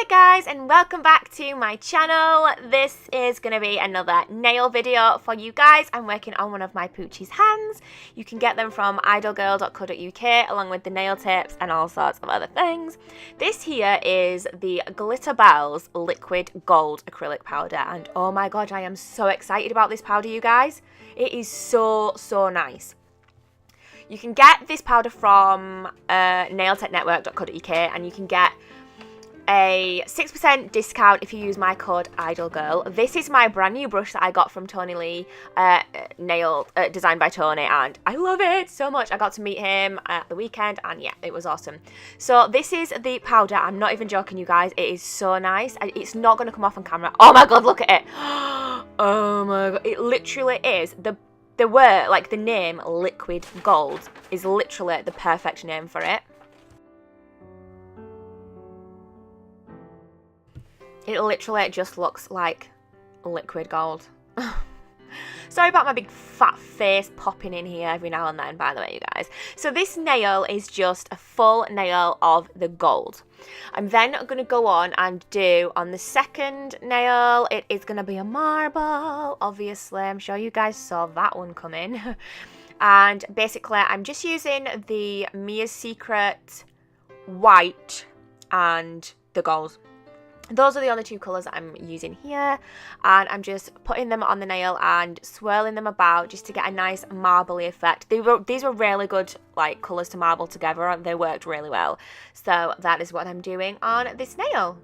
Hi guys, and welcome back to my channel. This is going to be another nail video for you guys. I'm working on one of my Poochie's hands. You can get them from IdleGirl.co.uk along with the nail tips and all sorts of other things. This here is the GLITTERBELLS liquid gold acrylic powder, and oh my god, I am so excited about this powder, you guys. It is so nice. You can get this powder from nailtechnetwork.co.uk, and you can get a 6% discount if you use my code IdleGirl. This is my brand new brush that I got from Tony Lee, designed by Tony, and I love it so much. I got to meet him at the weekend, and yeah, it was awesome. So this is the powder. I'm not even joking, you guys. It is so nice. It's not going to come off on camera. Oh my god, look at it. Oh my god, it literally is the word, like the name liquid gold is literally the perfect name for it. It literally just looks like liquid gold. Sorry about my big fat face popping in here every now and then, by the way, you guys. So this nail is just a full nail of the gold. I'm then going to go on and do, on the second nail, it is going to be a marble, obviously. I'm sure you guys saw that one come in. And basically, I'm just using the Mia's Secret white and the gold. Those are the only two colours that I'm using here, and I'm just putting them on the nail and swirling them about just to get a nice marbly effect. These were really good like colours to marble together. They worked really well. So that is what I'm doing on this nail.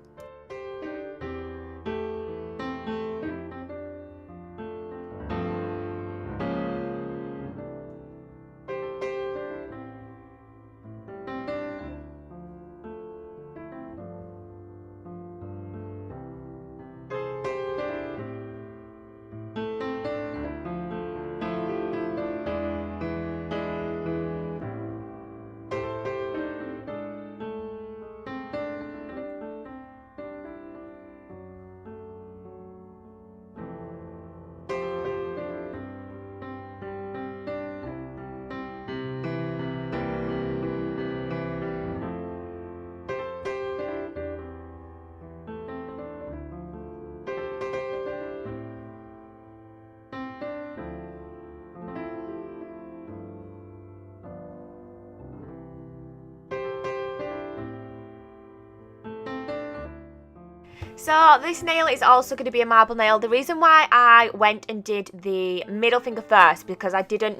So this nail is also going to be a marble nail. The reason why I went and did the middle finger first, because I didn't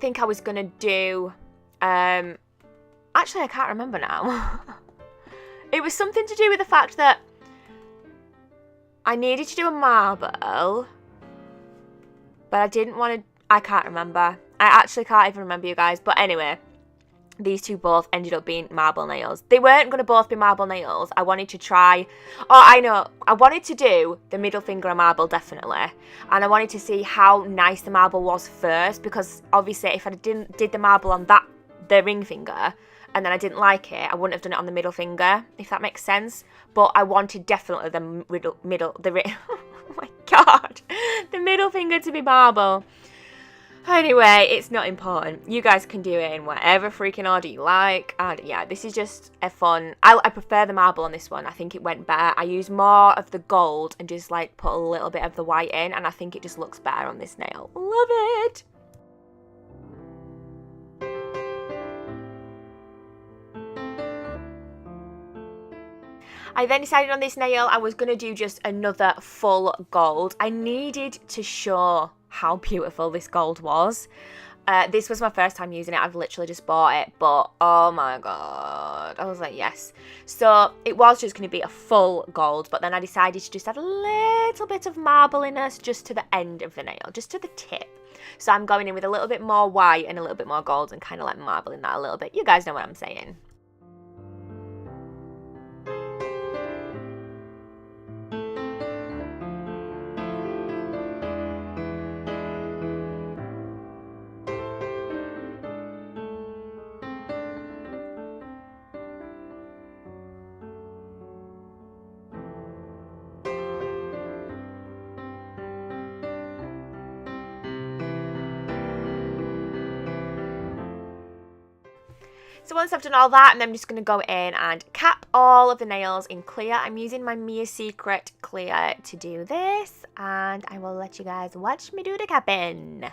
think I was going to do, actually I can't remember now. It was something to do with the fact that I needed to do a marble, but I didn't want to, I can't remember. I actually can't even remember, you guys, but anyway. These two both ended up being marble nails. They weren't going to both be marble nails. I wanted to try... Oh, I know. I wanted to do the middle finger a marble, definitely. And I wanted to see how nice the marble was first. Because, obviously, if I did the marble on the ring finger, and then I didn't like it, I wouldn't have done it on the middle finger, if that makes sense. But I wanted definitely the oh my god. The middle finger to be marble. Anyway, it's not important. You guys can do it in whatever freaking order you like. And yeah, this is just a fun... I prefer the marble on this one. I think it went better. I used more of the gold and just like put a little bit of the white in. And I think it just looks better on this nail. Love it! I then decided on this nail I was going to do just another full gold. I needed to show how beautiful this gold was. This was my first time using it. I've literally just bought it, but oh my god, I was like, yes. So it was just going to be a full gold, but then I decided to just add a little bit of marbliness just to the end of the nail, just to the tip. So I'm going in with a little bit more white and a little bit more gold and kind of like marbling that a little bit. You guys know what I'm saying. So once I've done all that, I'm just going to go in and cap all of the nails in clear. I'm using my Mia Secret clear to do this, and I will let you guys watch me do the capping.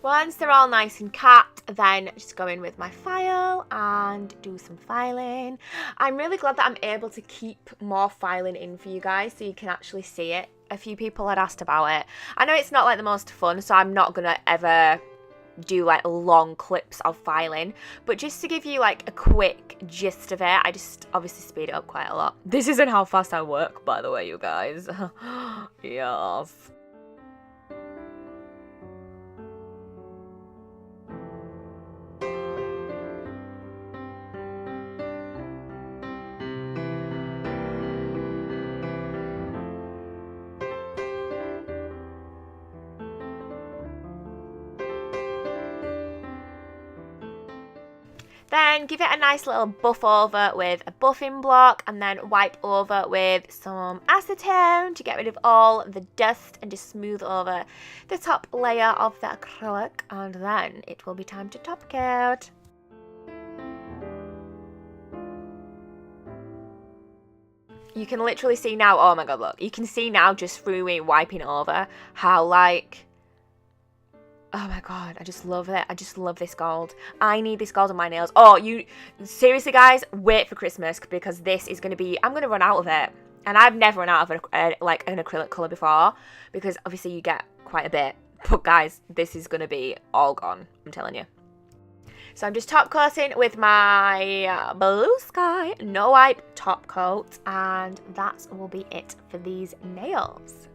Once they're all nice and capped, then just go in with my file and do some filing. I'm really glad that I'm able to keep more filing in for you guys so you can actually see it. A few people had asked about it. I know it's not like the most fun, so I'm not gonna ever do like long clips of filing, but just to give you like a quick gist of it, I just obviously speed it up quite a lot. This isn't how fast I work, by the way, you guys. Yes. Then give it a nice little buff over with a buffing block, and then wipe over with some acetone to get rid of all the dust and just smooth over the top layer of the acrylic, and then it will be time to top coat. You can literally see now, oh my god, look, you can see now just through me wiping over how like, oh my god, I just love it. I just love this gold. I need this gold on my nails. Oh, you seriously guys, wait for Christmas, because this is going to be, I'm going to run out of it. And I've never run out of like an acrylic colour before, because obviously you get quite a bit. But guys, this is going to be all gone, I'm telling you. So I'm just top coating with my Blue Sky No Wipe top coat, and that will be it for these nails.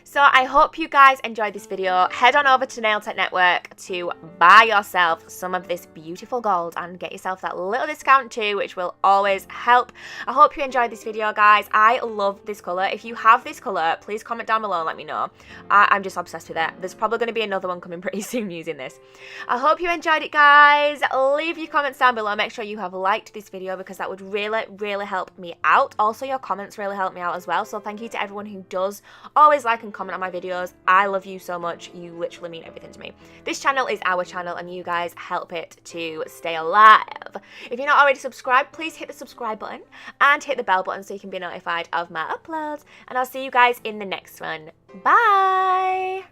So I hope you guys enjoyed this video. Head on over to Nail Tech Network to buy yourself some of this beautiful gold and get yourself that little discount too, which will always help. I hope you enjoyed this video, guys. I love this colour. If you have this colour, please comment down below and let me know. I'm just obsessed with it. There's probably going to be another one coming pretty soon using this. I hope you enjoyed it, guys. Leave your comments down below. Make sure you have liked this video, because that would really help me out. Also, your comments really help me out as well. So thank you to everyone who does always like and comment on my videos. I love you so much. You literally mean everything to me. This channel is our channel and you guys help it to stay alive. If you're not already subscribed, please hit the subscribe button and hit the bell button so you can be notified of my uploads. And I'll see you guys in the next one. Bye!